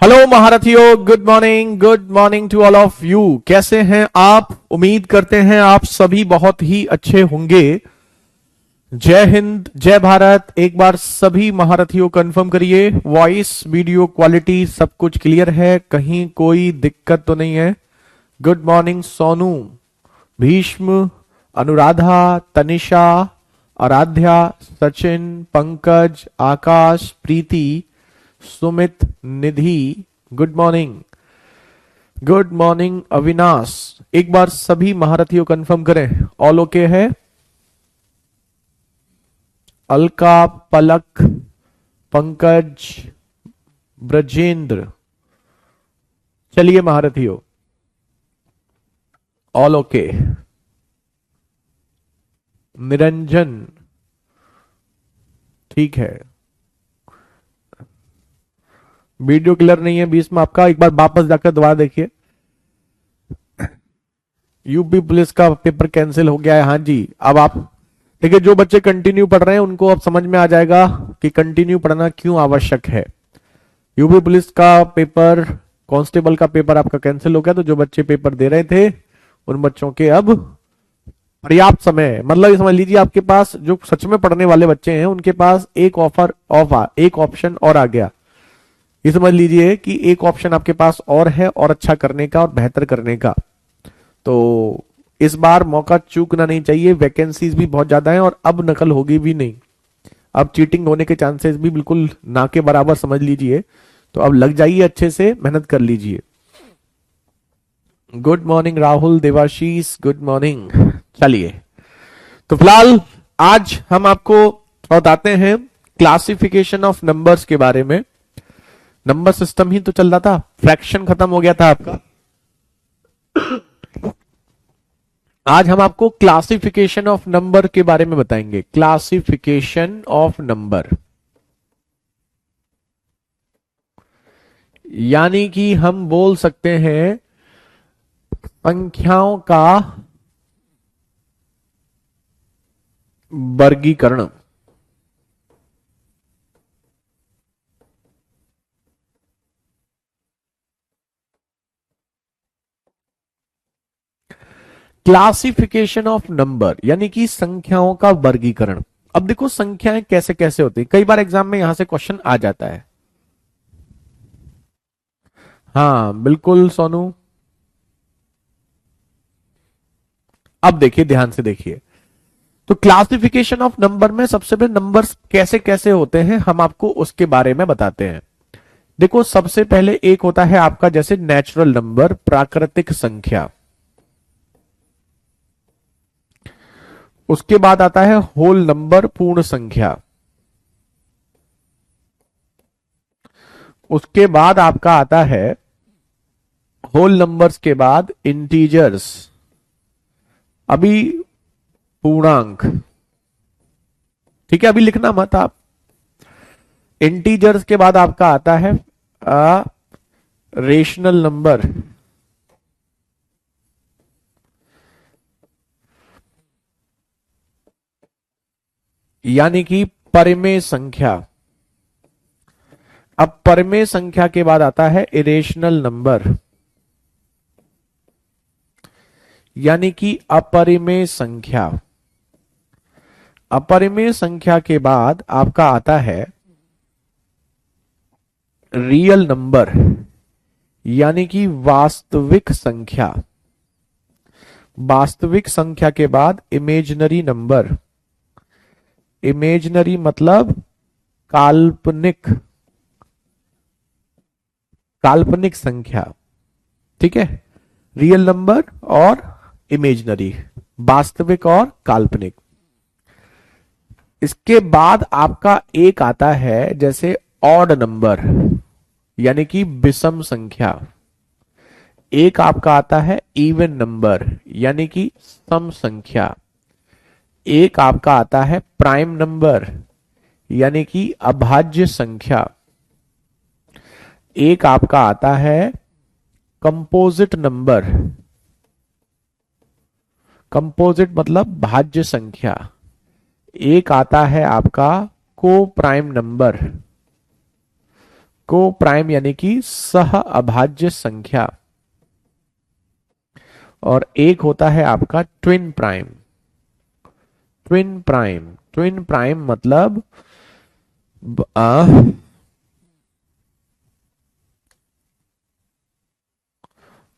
Hello महारथियों, good morning to all of you. कैसे हैं आप? उम्मीद करते हैं आप सभी बहुत ही अच्छे होंगे। जय हिंद, जय भारत। एक बार सभी महारथियों कंफर्म करिए, वॉइस वीडियो क्वालिटी सब कुछ क्लियर है, कहीं कोई दिक्कत तो नहीं है। Good morning Sonu, Bhishma, Anuradha, Tanisha, Aradhya, Sachin, Pankaj, Akash, Preeti, Sumit, Nidhi, good morning. Good morning Avinash. एक बार सभी महारथियों कंफर्म करें ऑल ओके है। अलका, पलक, पंकज, ब्रजेंद्र, चलिए महारथियों ऑल ओके। निरंजन, ठीक है। वीडियो क्लियर नहीं है बीच में आपका, एक बार वापस जाकर दोबारा देखिए। यूपी पुलिस का पेपर कैंसिल हो गया है, हाँ जी। अब आप देखिए, जो बच्चे कंटिन्यू पढ़ रहे हैं उनको अब समझ में आ जाएगा कि कंटिन्यू पढ़ना क्यों आवश्यक है। यूपी पुलिस का पेपर, कांस्टेबल का पेपर आपका कैंसिल हो गया, तो जो बच्चे पेपर दे रहे थे उन बच्चों के अब पर्याप्त समय है। मतलब ये समझ लीजिए, आपके पास जो सच में पढ़ने वाले बच्चे हैं उनके पास एक ऑप्शन और आ गया। ये समझ लीजिए कि एक ऑप्शन आपके पास और है, और अच्छा करने का और बेहतर करने का। तो इस बार मौका चूकना नहीं चाहिए। वैकेंसीज भी बहुत ज्यादा हैं और अब नकल होगी भी नहीं। अब चीटिंग होने के चांसेस भी बिल्कुल ना के बराबर समझ लीजिए। तो अब लग जाइए, अच्छे से मेहनत कर लीजिए। Good morning Rahul, Devashish, good morning. चलिए, तो फिलहाल आज हम आपको बताते हैं क्लासिफिकेशन ऑफ नंबर्स के बारे में। नंबर सिस्टम ही तो चल रहा था, फ्रैक्शन खत्म हो गया था आपका। आज हम आपको क्लासिफिकेशन ऑफ नंबर के बारे में बताएंगे। क्लासिफिकेशन ऑफ नंबर यानी कि हम बोल सकते हैं संख्याओं का वर्गीकरण। क्लासिफिकेशन ऑफ नंबर यानी कि संख्याओं का वर्गीकरण। अब देखो, संख्याएं कैसे कैसे होती है, कई बार एग्जाम में यहां से क्वेश्चन आ जाता है। हाँ बिल्कुल सोनू। अब देखिए, ध्यान से देखिए। तो क्लासिफिकेशन ऑफ नंबर में सबसे पहले नंबर्स कैसे कैसे होते हैं हम आपको उसके बारे में बताते हैं। देखो, सबसे पहले एक होता है आपका जैसे नेचुरल नंबर, प्राकृतिक संख्या। उसके बाद आता है होल नंबर, पूर्ण संख्या। उसके बाद आपका आता है होल नंबर्स के बाद इंटीजर्स, अभी पूर्णांक। ठीक है, अभी लिखना मत आप। इंटीजर्स के बाद आपका आता है रेशनल नंबर, यानी कि परिमेय संख्या। अब परिमेय संख्या के बाद आता है इरेशनल नंबर, यानी कि अपरिमेय संख्या। अपरिमेय संख्या के बाद आपका आता है रियल नंबर, यानी कि वास्तविक संख्या। वास्तविक संख्या के बाद इमेजिनरी नंबर। इमेजिनरी मतलब काल्पनिक, काल्पनिक संख्या। ठीक है, रियल नंबर और इमेजिनरी, वास्तविक और काल्पनिक। इसके बाद आपका एक आता है जैसे ऑड नंबर, यानी कि विषम संख्या। एक आपका आता है इवन नंबर, यानी कि सम संख्या। एक आपका आता है प्राइम नंबर, यानी कि अभाज्य संख्या। एक आपका आता है कंपोजिट नंबर, कंपोजिट मतलब भाज्य संख्या। एक आता है आपका को प्राइम नंबर, को प्राइम यानी कि सह अभाज्य संख्या, और एक होता है आपका twin prime. Twin prime, twin prime मतलब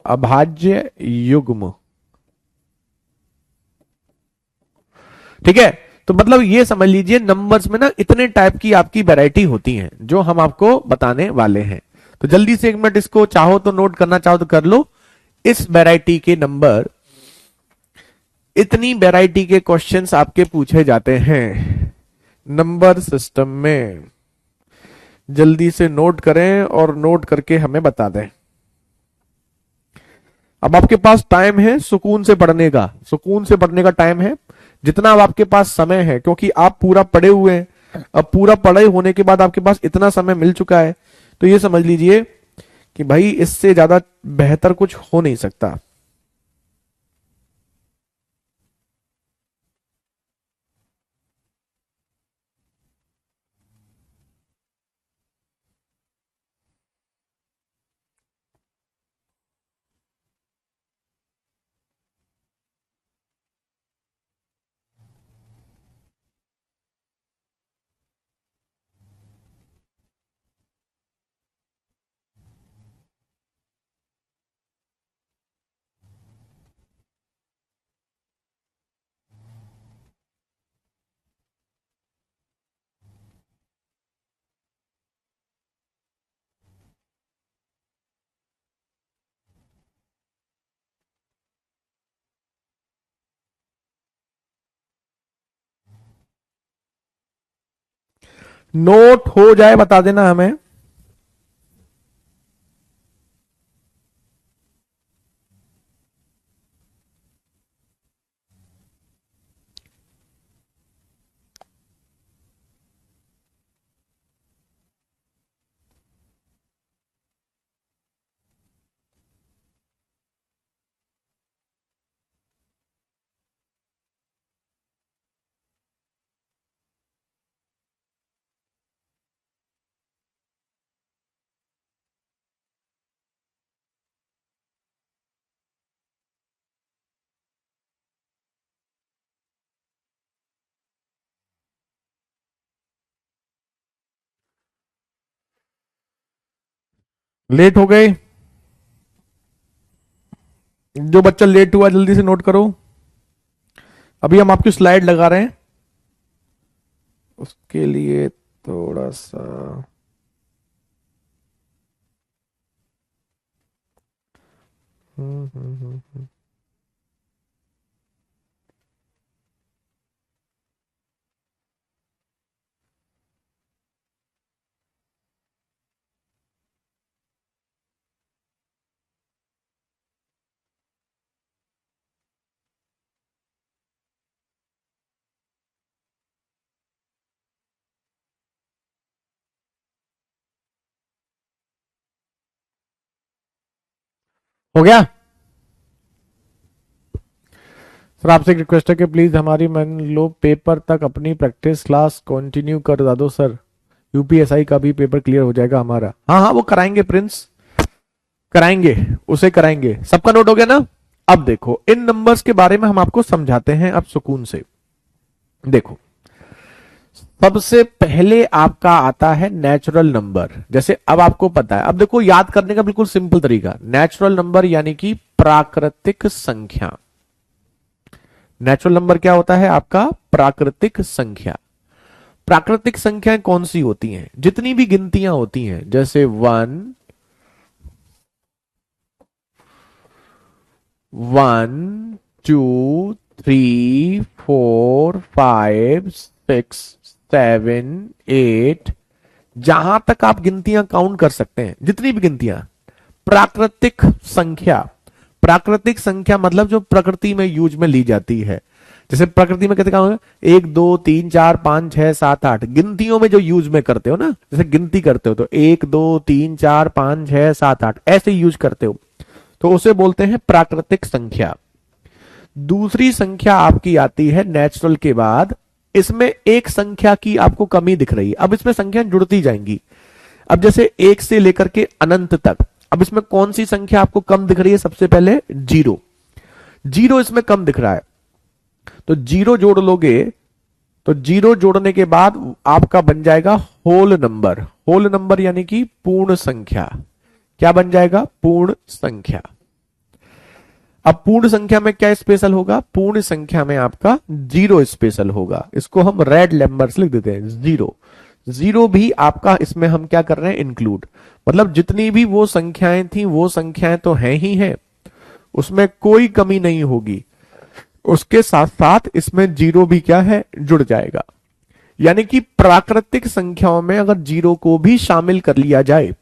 अभाज्य युग्म। ठीक है, तो मतलब ये समझ लीजिए नंबर्स में ना इतने टाइप की आपकी वैरायटी होती हैं जो हम आपको बताने वाले हैं। तो जल्दी से 1 मिनट इसको चाहो तो नोट करना चाहो तो कर लो। इस वैरायटी के नंबर, इतनी वैरायटी के क्वेश्चंस आपके पूछे जाते हैं नंबर सिस्टम में। जल्दी से नोट करें और नोट करके हमें बता दें। अब आपके पास टाइम है सुकून से पढ़ने का, सुकून से पढ़ने का टाइम है जितना अब आपके पास समय है, क्योंकि आप पूरा पढ़े हुए हैं। अब पूरा पढ़े होने के बाद आपके पास इतना समय मिल चुका है, तो ये समझ लीजिए कि भाई इससे ज्यादा बेहतर कुछ हो नहीं सकता। नोट हो जाए बता देना हमें। लेट हो गए, जो बच्चा लेट हुआ जल्दी से नोट करो। अभी हम आपकी स्लाइड लगा रहे हैं, उसके लिए थोड़ा सा हो गया। सर आपसे एक रिक्वेस्ट है कि प्लीज हमारी मान लो पेपर तक अपनी प्रैक्टिस क्लास कंटिन्यू कर दो सर, यूपीएसआई का भी पेपर क्लियर हो जाएगा हमारा। हाँ हाँ वो कराएंगे प्रिंस, कराएंगे, उसे कराएंगे। सबका नोट हो गया ना। अब देखो इन नंबर्स के बारे में हम आपको समझाते हैं अब सुकून से। देखो सबसे पहले आपका आता है नेचुरल नंबर। जैसे अब आपको पता है, अब देखो याद करने का बिल्कुल सिंपल तरीका, नेचुरल नंबर यानी कि प्राकृतिक संख्या। नेचुरल नंबर क्या होता है आपका? प्राकृतिक संख्या। प्राकृतिक संख्याएं कौन सी होती हैं? जितनी भी गिनतियां होती हैं, जैसे 1 2 3 4 5 6 7 8, जहां तक आप गिनतियां काउंट कर सकते हैं, जितनी भी गिनतियां, प्राकृतिक संख्या। प्राकृतिक संख्या मतलब जो प्रकृति में यूज में ली जाती है। जैसे प्रकृति में कहते हैं 1 2 3 4 5 6 7 8, गिनतियों में जो यूज में करते हो ना, जैसे गिनती करते हो तो 1 2 3 4 5 6 7 8 ऐसे यूज करते हो, तो उसे बोलते हैं प्राकृतिक संख्या। दूसरी संख्या आपकी आती है नेचुरल के बाद। इसमें एक संख्या की आपको कमी दिख रही है, अब इसमें संख्या जुड़ती जाएंगी। अब जैसे 1 से लेकर के अनंत तक, अब इसमें कौन सी संख्या आपको कम दिख रही है? सबसे पहले जीरो, जीरो इसमें कम दिख रहा है, तो जीरो जोड़ लोगे तो जीरो जोड़ने के बाद आपका बन जाएगा होल नंबर। होल नंबर यानी कि पूर्ण संख्या। क्या बन जाएगा? पूर्ण संख्या। अब पूर्ण संख्या में क्या स्पेशल होगा? पूर्ण संख्या में आपका जीरो स्पेशल होगा। इसको हम रेड नंबर से लिख देते हैं, जीरो। जीरो भी आपका इसमें हम क्या कर रहे हैं? इंक्लूड। मतलब जितनी भी वो संख्याएं थी वो संख्याएं तो हैं ही हैं, उसमें कोई कमी नहीं होगी। उसके साथ साथ इसमें जीरो भी क्या है? जुड़ जाएगा। यानी कि प्राकृतिक संख्याओं में अगर जीरो को भी शामिल कर लिया जाए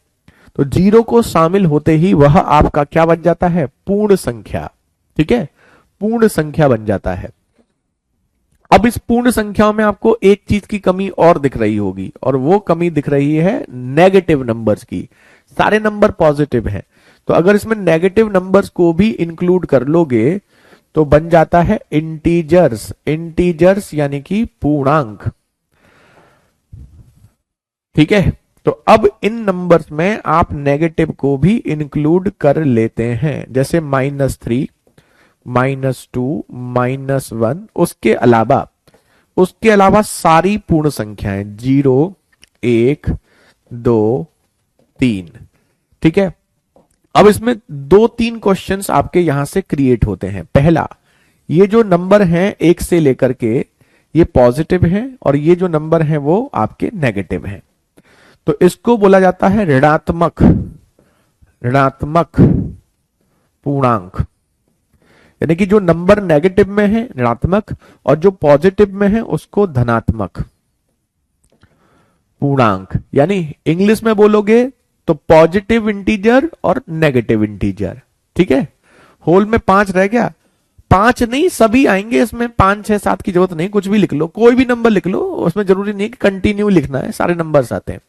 तो जीरो को शामिल होते ही वह आपका क्या बन जाता है? पूर्ण संख्या। ठीक है, पूर्ण संख्या बन जाता है। अब इस पूर्ण संख्याओं में आपको एक चीज की कमी और दिख रही होगी, और वो कमी दिख रही है नेगेटिव नंबर्स की। सारे नंबर पॉजिटिव हैं, तो अगर इसमें नेगेटिव नंबर्स को भी इंक्लूड कर लोगे तो बन जाता है इंटीजर्स। इंटीजर्स यानी कि पूर्णांक। ठीक है, तो अब इन नंबर्स में आप नेगेटिव को भी इंक्लूड कर लेते हैं, जैसे -3, -2, -1। उसके अलावा सारी पूर्ण संख्याएं 0, 1, 2, 3। ठीक है, अब इसमें 2-3 क्वेश्चंस आपके यहां से क्रिएट होते हैं। पहला, ये जो नंबर हैं 1 से लेकर के, ये पॉजिटिव हैं, और ये जो नंबर हैं वो आपके नेगेटिव हैं, तो इसको बोला जाता है ऋणात्मक पूर्णांक। यानी कि जो नंबर नेगेटिव में है ऋणात्मक, और जो पॉजिटिव में है उसको धनात्मक पूर्णांक। यानी इंग्लिश में बोलोगे तो पॉजिटिव इंटीजर और नेगेटिव इंटीजर। ठीक है, होल में 5 रह गया, 5 नहीं सभी आएंगे इसमें, 5, 6, 7 की जरूरत नहीं, कुछ भी लिख लो, कोई भी नंबर लिख लो, उसमें जरूरी नहीं कि कंटिन्यू लिखना है, सारे नंबर्स आते हैं।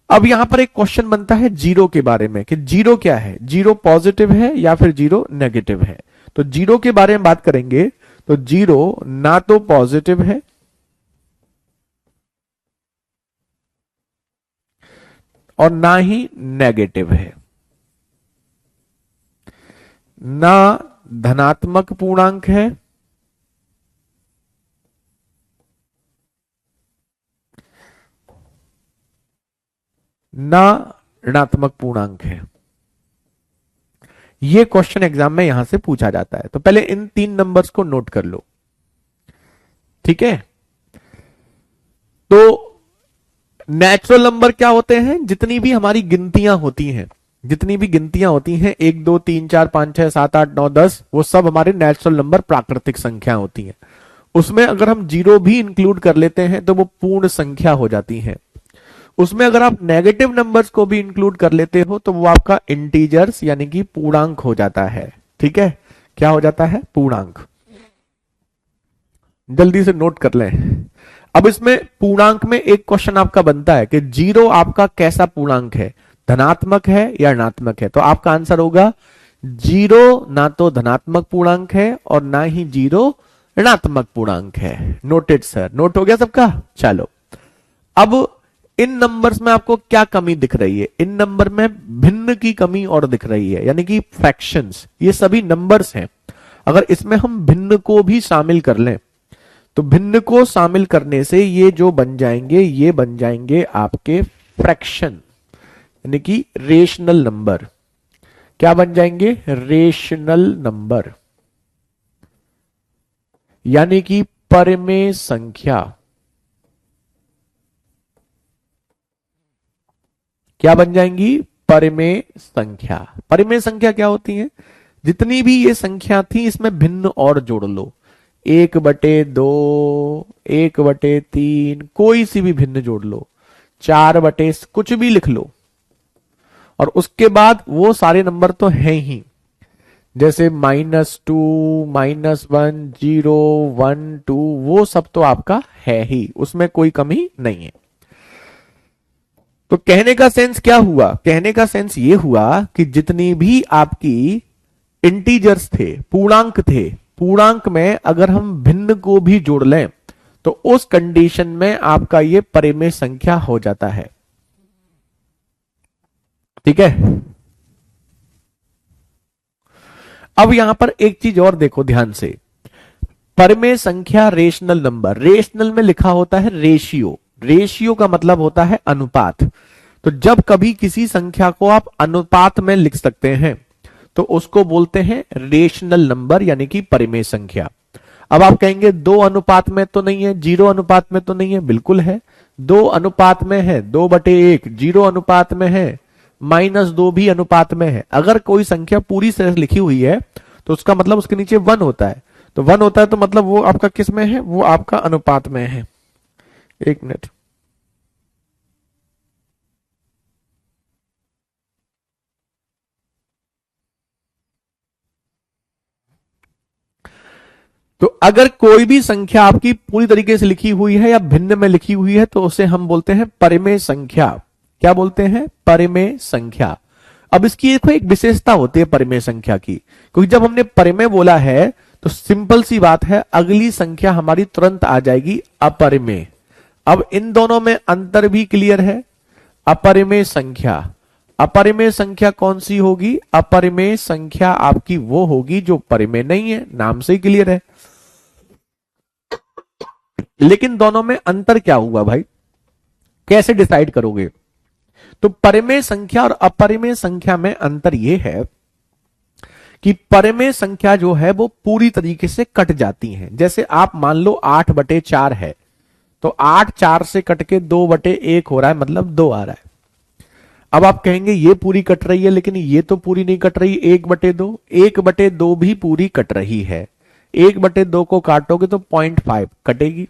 अब यहां पर एक क्वेश्चन बनता है जीरो के बारे में, कि जीरो क्या है? जीरो पॉजिटिव है या फिर जीरो नेगेटिव है? तो जीरो के बारे में बात करेंगे तो जीरो ना तो पॉजिटिव है और ना ही नेगेटिव है, ना धनात्मक पूर्णांक है ना ऋणात्मक पूर्णांक है। यह क्वेश्चन एग्जाम में यहां से पूछा जाता है, तो पहले इन 3 नंबर्स को नोट कर लो। ठीक है, तो नेचुरल नंबर क्या होते हैं? जितनी भी हमारी गिनतियां होती हैं, 1, 2, 3, 4, 5, 6, 7, 8, 9, 10, वो सब हमारे नेचुरल नंबर, प्राकृतिक संख्या होती हैं। उसमें अगर हम जीरो भी इंक्लूड कर लेते हैं तो वो पूर्ण संख्या हो जाती है। उसमें अगर आप नेगेटिव नंबर्स को भी इंक्लूड कर लेते हो तो वो आपका इंटीजर्स यानी कि पूर्णांक हो जाता है। ठीक है, क्या हो जाता है? पूर्णांक। जल्दी से नोट कर लें। अब इसमें पूर्णांक में एक क्वेश्चन आपका बनता है कि जीरो आपका कैसा पूर्णांक है? धनात्मक है या ऋणात्मक है? तो आपका आंसर होगा जीरो ना तो धनात्मक पूर्णांक है और ना ही जीरो ऋणात्मक पूर्णांक है। नोटेड सर, नोट हो गया सबका? चलो, अब इन नंबर्स में आपको क्या कमी दिख रही है? इन नंबर में भिन्न की कमी और दिख रही है, यानी कि फ्रैक्शंस। ये सभी नंबर्स हैं, अगर इसमें हम भिन्न को भी शामिल कर लें तो भिन्न को शामिल करने से ये जो बन जाएंगे, ये बन जाएंगे आपके फ्रैक्शन, यानी कि रेशनल नंबर। क्या बन जाएंगे? रेशनल नंबर, यानी कि परिमेय संख्या। क्या बन जाएंगी? परिमेय संख्या। परिमेय संख्या क्या होती है? जितनी भी ये संख्या थी इसमें भिन्न और जोड़ लो, 1/2, 1/3, कोई सी भी भिन्न जोड़ लो, 4/, कुछ भी लिख लो, और उसके बाद वो सारे नंबर तो हैं ही, जैसे -2, -1, 0, 1, 2, वो सब तो आपका है ही, उसमें कोई कमी नहीं है। तो कहने का सेंस क्या हुआ? कहने का सेंस ये हुआ कि जितनी भी आपकी इंटीजर्स थे, पूर्णांक थे, पूर्णांक में अगर हम भिन्न को भी जोड़ लें तो उस कंडीशन में आपका ये परिमेय संख्या हो जाता है। ठीक है। अब यहां पर एक चीज और देखो ध्यान से, परमेय संख्या रेशनल नंबर, रेशनल में लिखा होता है रेशियो, रेशियो का मतलब होता है अनुपात। तो जब कभी किसी संख्या को आप अनुपात में लिख सकते हैं तो उसको बोलते हैं रेशनल नंबर, यानी कि परिमेय संख्या। अब आप कहेंगे दो अनुपात में तो नहीं है, जीरो अनुपात में तो नहीं है, बिल्कुल है। दो अनुपात में है, 2/1, जीरो अनुपात में है, -2 भी अनुपात में है। अगर कोई संख्या पूरी तरह से लिखी हुई है तो उसका मतलब उसके नीचे 1 होता है, तो 1 होता है तो मतलब वो आपका किस में है, वो आपका अनुपात में है। एक मिनट, तो अगर कोई भी संख्या आपकी पूरी तरीके से लिखी हुई है या भिन्न में लिखी हुई है तो उसे हम बोलते हैं परिमेय संख्या। क्या बोलते हैं, परिमेय संख्या। अब इसकी देखो एक विशेषता होती है परिमेय संख्या की, क्योंकि जब हमने परिमेय बोला है तो सिंपल सी बात है, अगली संख्या हमारी तुरंत आ जाएगी अपरिमेय। अब इन दोनों में अंतर भी क्लियर है। अपरिमेय संख्या, अपरिमेय संख्या कौन सी होगी, अपरिमेय संख्या आपकी वो होगी जो परिमेय नहीं है, नाम से ही क्लियर है। लेकिन दोनों में अंतर क्या हुआ भाई, कैसे डिसाइड करोगे? तो परिमेय संख्या और अपरिमेय संख्या में अंतर यह है कि परिमेय संख्या जो है वो पूरी तरीके से कट जाती है। जैसे आप मान लो 8/4 है, तो 8 4 से कट के 2/1 हो रहा है, मतलब 2 आ रहा है। अब आप कहेंगे ये पूरी कट रही है, लेकिन ये तो पूरी नहीं कट रही, 1/2, 1/2 भी पूरी कट रही है। 1/2 को काटोगे तो 0.5 कटेगी।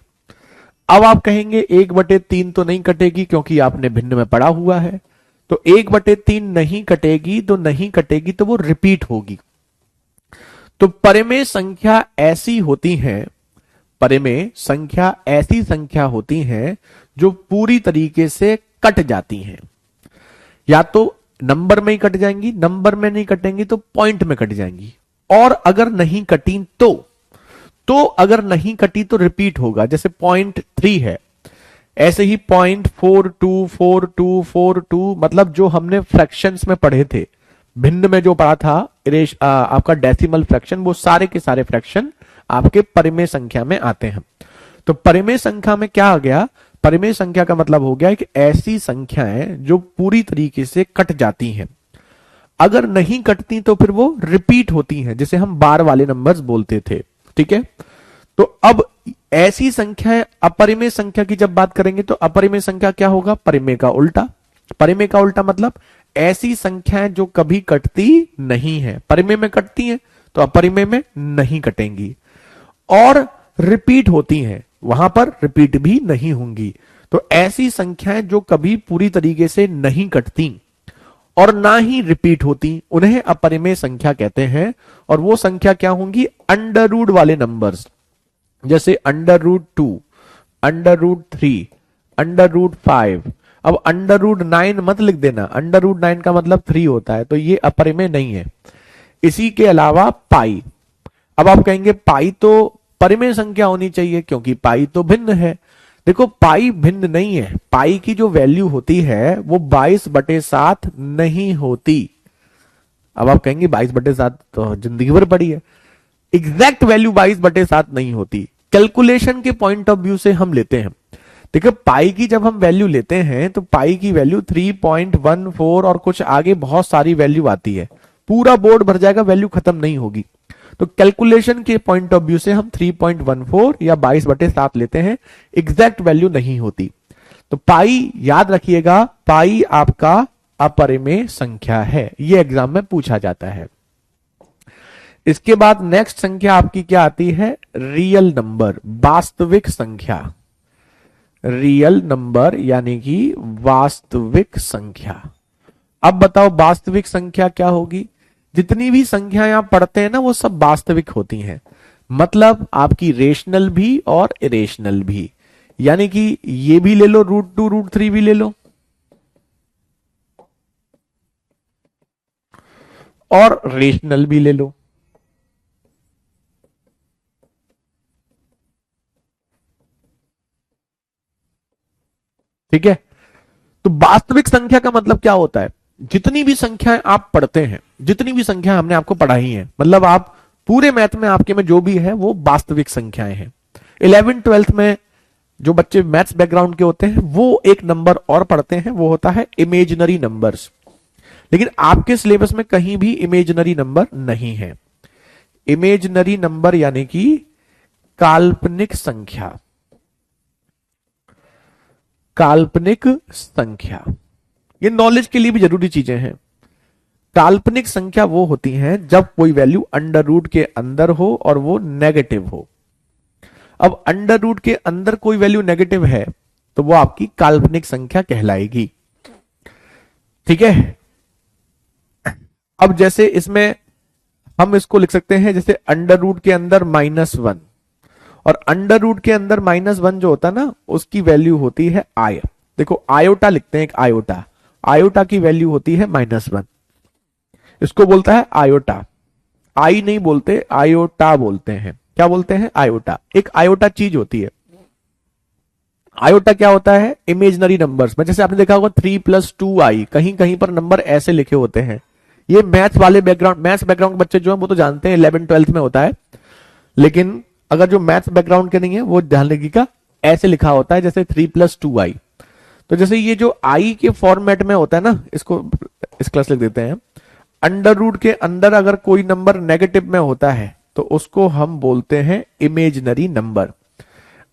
अब आप कहेंगे 1/3 तो नहीं कटेगी, क्योंकि आपने भिन्न में पढ़ा हुआ है। तो 1/3 नहीं कटेगी, तो नहीं कटेगी तो वो रिपीट होगी। तो परिमेय संख्या ऐसी होती है, परिमेय संख्या ऐसी संख्या होती है जो पूरी तरीके से कट जाती हैं। या तो नंबर में ही कट जाएंगी, नंबर में नहीं कटेंगी तो पॉइंट में कट जाएंगी, और अगर नहीं कटी तो अगर नहीं कटी तो रिपीट होगा। जैसे 0.3 है, ऐसे ही 0.424242, मतलब जो हमने फ्रैक्शंस में पढ़े थे, भिन्न में जो पढ़ा था आपका डेसिमल फ्रैक्शन, वो सारे के सारे फ्रैक्शन आपके परिमेय संख्या में आते हैं। तो परिमेय संख्या में क्या आ गया, परिमेय संख्या का मतलब हो गया कि ऐसी संख्याएं जो पूरी तरीके से कट जाती हैं। अगर नहीं कटती तो फिर वो रिपीट होती हैं, जिसे हम बार वाले नंबर्स बोलते थे। ठीक है, तो अब ऐसी संख्या, अपरिमेय संख्या की जब बात करेंगे तो अपरिमेय संख्या क्या होगा, परिमेय का उल्टा। परिमेय का उल्टा मतलब ऐसी संख्याएं जो कभी कटती नहीं है, परिमेय में कटती हैं तो अपरिमेय में नहीं कटेंगी, और रिपीट होती हैं, वहां पर रिपीट भी नहीं होंगी। तो ऐसी संख्याएं जो कभी पूरी तरीके से नहीं कटती और ना ही रिपीट होती, उन्हें अपरिमेय संख्या कहते हैं। और वो संख्या क्या होंगी, अंडर रूट वाले नंबर्स, जैसे √2, √3, √5। अब √9 मत लिख देना, √9 का मतलब 3 होता है, तो ये अपरिमेय नहीं है। इसी के अलावा पाई। अब आप कहेंगे पाई तो परिमेय संख्या होनी चाहिए, क्योंकि पाई तो भिन्न है। देखो पाई भिन्न नहीं है, पाई की जो वैल्यू होती है वो 22/7 नहीं होती। अब आप कहेंगे 22/7 तो जिंदगी भर पड़ी है, एग्जैक्ट वैल्यू 22/7 नहीं होती। कैलकुलेशन के पॉइंट ऑफ व्यू से हम लेते हैं। देखो पाई की जब हम वैल्यू लेते हैं तो पाई की वैल्यू 3.14 और कुछ आगे बहुत सारी वैल्यू आती है, पूरा बोर्ड भर जाएगा, वैल्यू खत्म नहीं होगी। तो कैलकुलेशन के पॉइंट ऑफ व्यू से हम 3.14 या 22/7 लेते हैं, एग्जैक्ट वैल्यू नहीं होती। तो पाई याद रखिएगा, पाई आपका अपरिमेय संख्या है, यह एग्जाम में पूछा जाता है। इसके बाद नेक्स्ट संख्या आपकी क्या आती है, रियल नंबर, वास्तविक संख्या। रियल नंबर यानी कि वास्तविक संख्या। अब बताओ वास्तविक संख्या क्या होगी, जितनी भी संख्या आप पढ़ते हैं ना वो सब वास्तविक होती हैं, मतलब आपकी रेशनल भी और इरेशनल भी। यानी कि ये भी ले लो, √2 √3 भी ले लो, और रेशनल भी ले लो। ठीक है, तो वास्तविक संख्या का मतलब क्या होता है, जितनी भी संख्याएं आप पढ़ते हैं, जितनी भी संख्या हमने आपको पढ़ाई है, मतलब आप पूरे मैथ में आपके में जो भी है वो वास्तविक संख्याएं हैं। 11 12th में जो बच्चे मैथ्स बैकग्राउंड के होते हैं वो एक नंबर और पढ़ते हैं, वो होता है इमेजिनरी नंबर्स। लेकिन आपके सिलेबस में कहीं भी इमेजिनरी नंबर नहीं है। इमेजिनरी नंबर यानी कि काल्पनिक संख्या, काल्पनिक संख्या, ये नॉलेज के लिए भी जरूरी चीजें हैं। काल्पनिक संख्या वो होती हैं जब कोई वैल्यू अंडर रूट के अंदर हो और वो नेगेटिव हो। अब अंडर रूट के अंदर कोई वैल्यू नेगेटिव है तो वो आपकी काल्पनिक संख्या कहलाएगी। ठीक है। अब जैसे इसमें हम इसको लिख सकते हैं, जैसे अंडर रूट के अंदर -1, और अंडर रूट के अंदर -1 जो होता है ना, उसकी वैल्यू होती है आई। देखो आयोटा लिखते हैं, एक आयोटा, आयोटा की वैल्यू होती है -1, इसको बोलता है आयोटा। आई नहीं बोलते, आयोटा बोलते हैं। क्या बोलते हैं? आयोटा। एक आयोटा चीज होती है। आयोटा क्या होता है? इमेजिनरी नंबर्स में जैसे आपने देखा होगा 3 + 2i, कहीं कहीं पर नंबर ऐसे लिखे होते हैं। ये मैथ्स वाले बैकग्राउंड, मैथ्स बैकग्राउंड के बच्चे जो हैं वो तो जानते हैं, 11 12th में होता है। लेकिन अगर जो मैथ्स बैकग्राउंड के नहीं है वो ध्यान रखिएगा, ऐसे लिखा होता है जैसे 3 + 2i। तो जैसे ये जो आई के फॉर्मेट में होता है ना, इसको इस क्लास लिख देते हैं। अंडर रूट के अंदर अगर कोई नंबर नेगेटिव में होता है तो उसको हम बोलते हैं इमेजिनरी नंबर।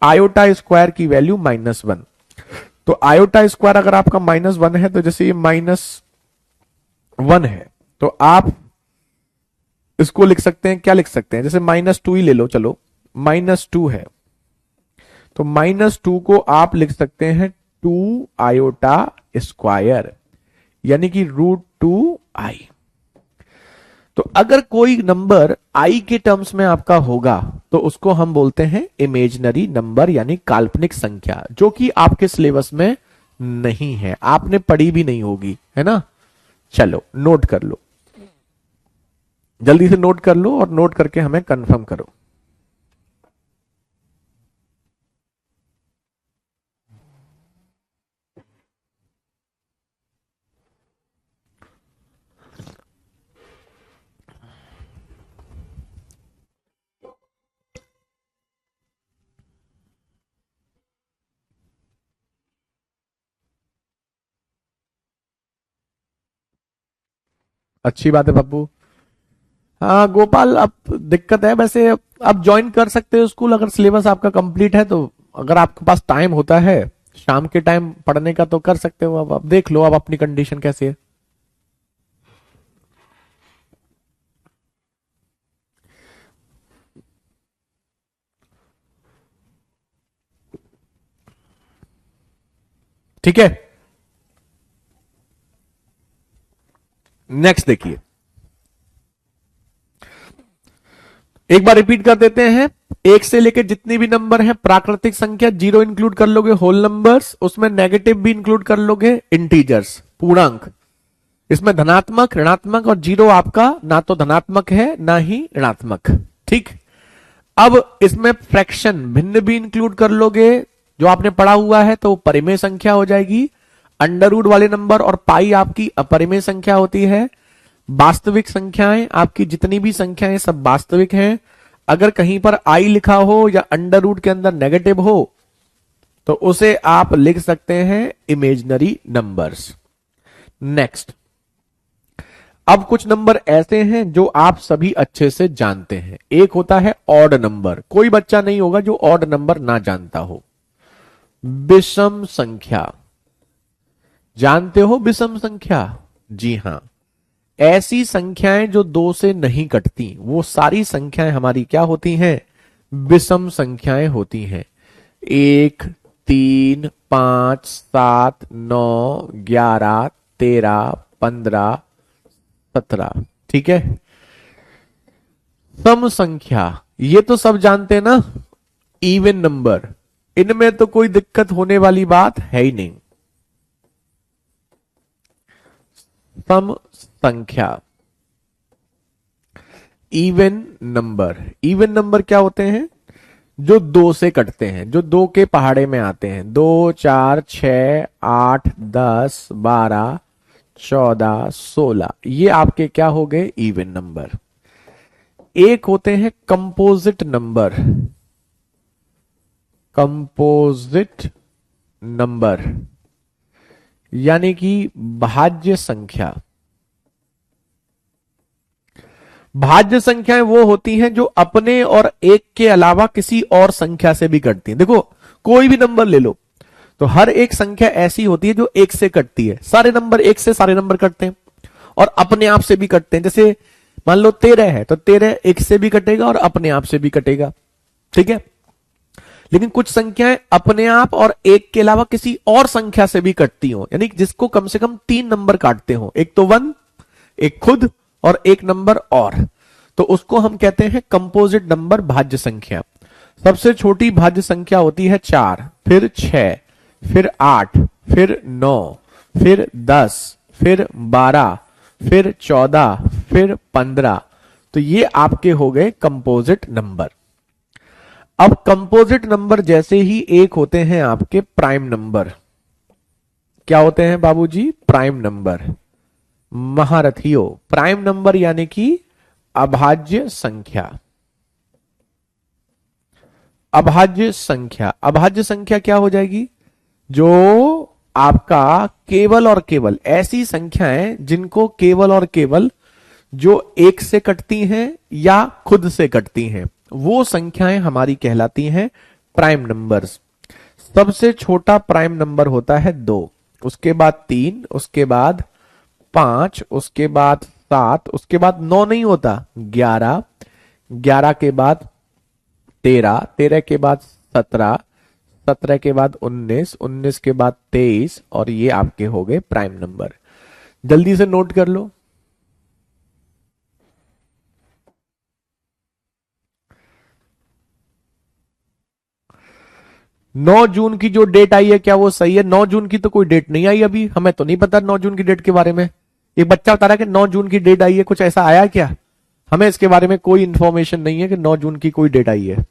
आयोटा स्क्वायर की वैल्यू -1, तो आयोटा स्क्वायर अगर आपका -1 है तो जैसे ये -1 है तो आप इसको लिख सकते हैं, क्या लिख सकते हैं, जैसे -2 ही ले लो, चलो -2 है तो -2 को आप लिख सकते हैं 2 आयोटा स्क्वायर, यानी कि √2i। तो अगर कोई नंबर आई के टर्म्स में आपका होगा तो उसको हम बोलते हैं इमेजिनरी नंबर, यानी काल्पनिक संख्या, जो कि आपके सिलेबस में नहीं है, आपने पढ़ी भी नहीं होगी, है ना। चलो नोट कर लो, जल्दी से नोट कर लो और नोट करके हमें कंफर्म करो। अच्छी बात है पप्पू। हाँ गोपाल, अब दिक्कत है वैसे, आप ज्वाइन कर सकते हो स्कूल अगर सिलेबस आपका कंप्लीट है तो। अगर आपके पास टाइम होता है शाम के टाइम पढ़ने का तो कर सकते हो। अब देख लो अब अपनी कंडीशन कैसी है। ठीक है, नेक्स्ट देखिए, एक बार रिपीट कर देते हैं। एक से लेकर जितनी भी नंबर है प्राकृतिक संख्या, 0 इंक्लूड कर लोगे होल नंबर्स, उसमें नेगेटिव भी इंक्लूड कर लोगे, इंटीजर्स पूर्णांक। इसमें धनात्मक, ऋणात्मक और 0 आपका ना तो धनात्मक है ना ही ऋणात्मक। ठीक। अब इसमें फ्रैक्शन भिन्न भी इंक्लूड कर लोगे, जो आपने पढ़ा हुआ है, तो परिमेय संख्या हो जाएगी। अंडर रूट वाले नंबर और पाई आपकी अपरिमेय संख्या होती है। वास्तविक संख्याएं आपकी जितनी भी संख्याएं सब वास्तविक हैं। अगर कहीं पर आई लिखा हो या अंडर रूट के अंदर नेगेटिव हो तो उसे आप लिख सकते हैं इमेजिनरी नंबर्स। नेक्स्ट, अब कुछ नंबर ऐसे हैं जो आप सभी अच्छे से जानते हैं। एक होता है ऑड नंबर, कोई बच्चा नहीं होगा जो ऑड नंबर ना जानता हो। विषम संख्या, जानते हो विषम संख्या? जी हां, ऐसी संख्याएं जो 2 से नहीं कटती वो सारी संख्याएं हमारी क्या होती हैं? विषम संख्याएं होती हैं। 1 3 5 7 9 11 13 15 17। ठीक है। सम संख्या, ये तो सब जानते हैं ना, इवन नंबर, इनमें तो कोई दिक्कत होने वाली बात है ही नहीं। सम संख्या, इवन नंबर, इवन नंबर क्या होते हैं? जो 2 से कटते हैं, जो 2 के पहाड़े में आते हैं। 2 4 6 8 10 12 14, 16, ये आपके क्या हो गए? Even number. एक होते हैं कंपोजिट नंबर, कंपोजिट नंबर यानी कि भाज्य संख्या। भाज्य संख्याएं वो होती हैं जो अपने और एक के अलावा किसी और संख्या से भी कटती हैं। देखो कोई भी नंबर ले लो तो हर एक संख्या ऐसी होती है जो एक से कटती है। सारे नंबर एक से सारे नंबर कटते हैं और अपने आप से भी कटते हैं। जैसे मान लो 13 है तो 13 एक से भी कटेगा और अपने आप से भी कटेगा, ठीक है। लेकिन कुछ संख्याएं अपने आप और एक के अलावा किसी और संख्या से भी कटती हो, यानी जिसको कम से कम 3 नंबर काटते हो, एक तो 1, एक खुद और एक नंबर और, तो उसको हम कहते हैं कंपोजिट नंबर, भाज्य संख्या। सबसे छोटी भाज्य संख्या होती है 4, फिर 6, फिर 8, फिर 9, फिर 10, फिर 12, फिर 14, फिर 15। तो ये आपके हो गए कंपोजिट नंबर। अब कंपोजिट नंबर जैसे ही एक होते हैं आपके प्राइम नंबर। क्या होते हैं बाबूजी? Prime number. महारथियों, प्राइम नंबर यानी कि अभाज्य संख्या। अभाज्य संख्या, अभाज्य संख्या क्या हो जाएगी? जो आपका केवल और केवल ऐसी संख्याएं जिनको केवल और केवल जो एक से कटती हैं या खुद से कटती हैं, वो संख्याएं हमारी कहलाती हैं प्राइम नंबर्स। सबसे छोटा प्राइम नंबर होता है 2, उसके बाद 3, उसके बाद 5, उसके बाद 7, उसके बाद 9 नहीं होता, 11, 11 के बाद 13, 13 के बाद 17, 17 के बाद 19, 19 के बाद 23, और ये आपके हो गए प्राइम नंबर। जल्दी से नोट कर लो। नौ जून की जो डेट आई है क्या वो सही है? 9 जून की तो कोई डेट नहीं आई अभी, हमें तो नहीं पता 9 जून की डेट के बारे में। एक बच्चा बता रहा है कि 9 जून की डेट आई है, कुछ ऐसा आया क्या? हमें इसके बारे में कोई इंफॉर्मेशन नहीं है कि 9 जून की कोई डेट आई है।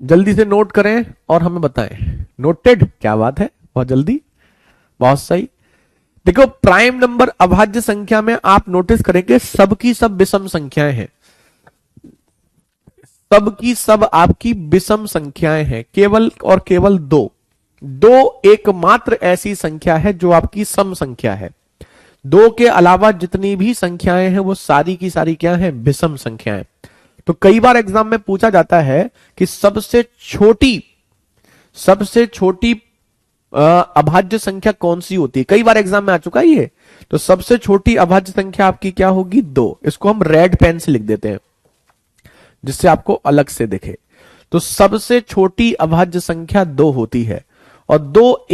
जल्दी से नोट करें और हमें बताएं। नोटेड? क्या बात है, बहुत जल्दी, बहुत सही। देखो प्राइम नंबर अभाज्य संख्या में आप नोटिस करेंगे सबकी सब विषम संख्याएं हैं, सबकी सब आपकी विषम संख्याएं हैं, केवल और केवल दो एकमात्र ऐसी संख्या है जो आपकी सम संख्या है। दो के अलावा जितनी भी संख्याएं हैं वो सारी की सारी क्या है? विषम संख्याएं। तो कई बार एग्जाम में पूछा जाता है कि सबसे छोटी अभाज्य संख्या कौन सी होती है, कई बार एग्जाम में आ चुका है ये। तो सबसे छोटी अभाज्य संख्या आपकी क्या होगी? 2। इसको हम रेड पेन से लिख देते हैं जिससे आपको अलग से दिखे। तो सबसे छोटी अभाज्य संख्या 2 होती है, और दो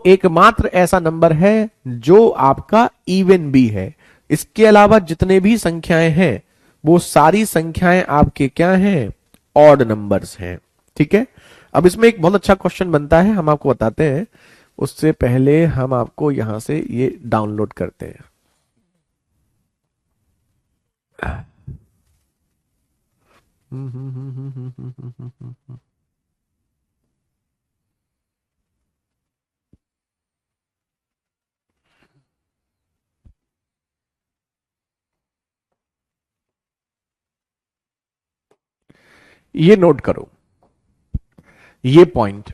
एकमात्र ऐसा नंबर है जो आपका इवन भी है। इसके अलावा जितने भी संख्याएं हैं वो सारी संख्याएं आपके क्या हैं? ऑड नंबर्स हैं, ठीक है। अब इसमें एक बहुत अच्छा क्वेश्चन बनता है, हम आपको बताते हैं। उससे पहले हम आपको यहां से ये डाउनलोड करते हैं। ये नोट करो ये पॉइंट।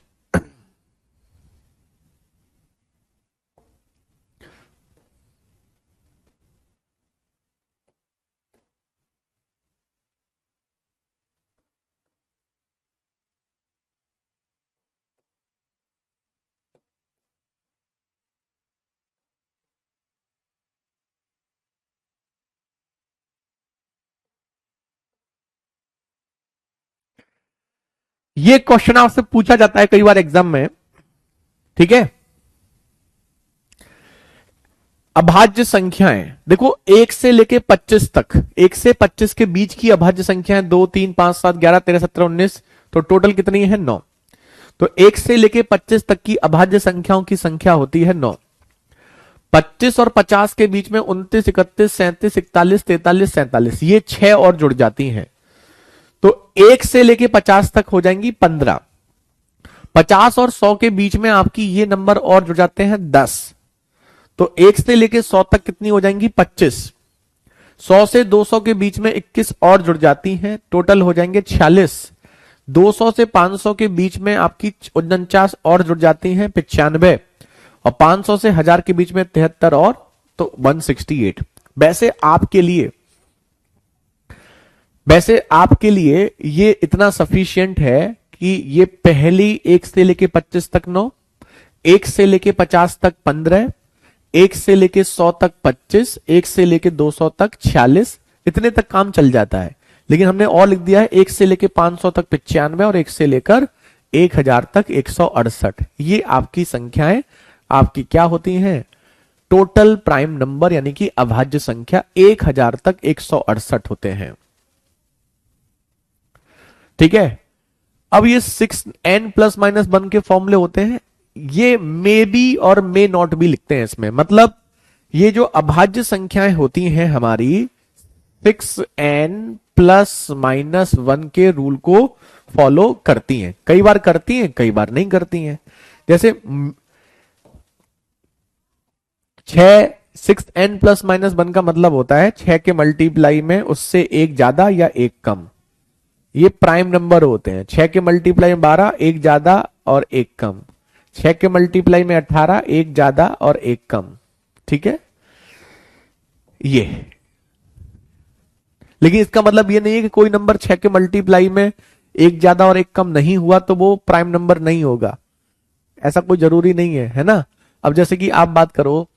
ये क्वेश्चन आपसे पूछा जाता है कई बार एग्जाम में, ठीक है। अभाज्य संख्याएं देखो 1 से लेके 25 तक, 1 से 25 के बीच की अभाज्य संख्याएं 2, 3, 5, 7, 11, 13, 17, 19, तो टोटल कितनी है? 9। तो 1 से लेके 25 तक की अभाज्य संख्याओं की संख्या होती है 9। 25 और 50 के बीच में 29, 31, 37, 41, 43, 47, ये 6 और जुड़ जाती हैं, तो 1 से लेके 50 तक हो जाएंगी 15। 50 और 100 के बीच में आपकी ये नंबर और जुड़ जाते हैं 10, तो 1 से लेके 100 तक कितनी हो जाएंगी 25। 100 से 200 के बीच में 21 और जुड़ जाती हैं, टोटल हो जाएंगे 46। 200 से 500 के बीच में आपकी 49 और जुड़ जाती हैं 95, और 500 से 1000 के बीच में 73 और, तो 168। वैसे आपके लिए ये इतना सफिशियंट है कि ये पहली 1 से लेके 25 तक 9, 1 से लेके 50 तक 15, 1 से लेके 100 तक 25, 1 से लेके 200 तक 46, इतने तक काम चल जाता है। लेकिन हमने और लिख दिया है 1 से लेके 500 तक 95 और 1 से लेकर 1000 तक 168। ये आपकी संख्याएं आपकी क्या होती हैं, टोटल प्राइम नंबर यानी कि अभाज्य संख्या 1000 तक 168 होते हैं। ठीक है, अब ये 6n प्लस माइनस 1 के फॉर्मूले होते हैं, ये मे बी और मे नॉट भी लिखते हैं इसमें। मतलब ये जो अभाज्य संख्याएं होती हैं हमारी 6n प्लस माइनस 1 के रूल को फॉलो करती हैं, कई बार करती हैं कई बार नहीं करती हैं। जैसे 6n प्लस माइनस 1 का मतलब होता है 6 के मल्टीप्लाई में उससे एक ज्यादा या एक कम, ये प्राइम नंबर होते हैं। 6 के मल्टीप्लाई में 12, एक ज्यादा और एक कम। 6 के मल्टीप्लाई में 18, एक ज्यादा और एक कम। ठीक है, ये, लेकिन इसका मतलब ये नहीं है कि कोई नंबर 6 के मल्टीप्लाई में एक ज्यादा और एक कम नहीं हुआ तो वो प्राइम नंबर नहीं होगा, ऐसा कोई जरूरी नहीं है ना। अब जैसे कि आप बात करो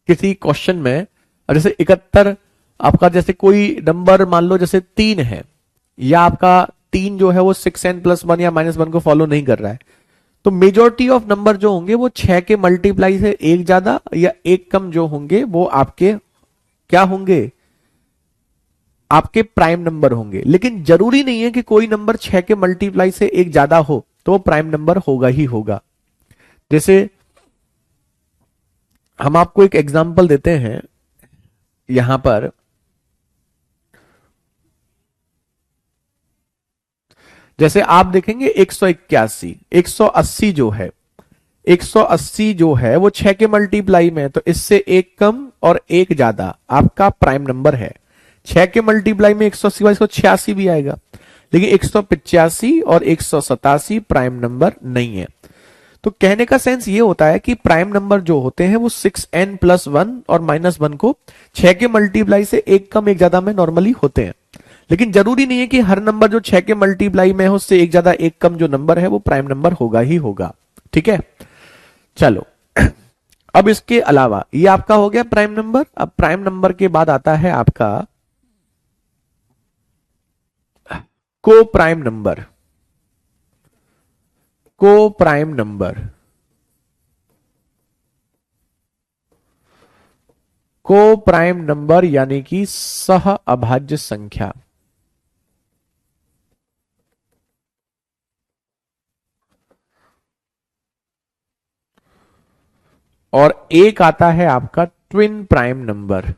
किसी क्वेश्चन में, जैसे 71 आपका, जैसे कोई नंबर मान लो जैसे 3 है, या आपका 3 जो है वो 6n प्लस 1 या माइनस 1 को फॉलो नहीं कर रहा है, तो मेजोरिटी ऑफ नंबर जो होंगे वो 6 के मल्टीप्लाई से एक ज्यादा या एक कम जो होंगे वो आपके क्या होंगे, आपके प्राइम नंबर होंगे। लेकिन जरूरी नहीं है कि कोई नंबर 6 के मल्टीप्लाई से एक ज्यादा हो तो प्राइम नंबर होगा ही होगा। जैसे हम आपको एक एग्जांपल देते हैं यहां पर, जैसे आप देखेंगे 181, 180 जो है, 180 जो है वो 6 के मल्टीप्लाई में, तो इससे एक कम और एक ज्यादा आपका प्राइम नंबर है। 6 के मल्टीप्लाई में 180 186 भी आएगा, लेकिन 185 और 187 प्राइम नंबर नहीं है। तो कहने का सेंस ये होता है कि प्राइम नंबर जो होते हैं वो 6n प्लस 1 और माइनस 1 को 6 के मल्टीप्लाई से एक कम एक ज्यादा में नॉर्मली होते हैं। लेकिन जरूरी नहीं है कि हर नंबर जो 6 के मल्टीप्लाई में हो उससे एक ज्यादा एक कम जो नंबर है वो प्राइम नंबर होगा ही होगा। ठीक है, चलो अब इसके अलावा ये आपका हो गया प्राइम नंबर। अब प्राइम नंबर के बाद आता है आपका को प्राइम नंबर। को प्राइम नंबर, को प्राइम नंबर यानी कि सह अभाज्य संख्या। और एक आता है आपका ट्विन प्राइम नंबर।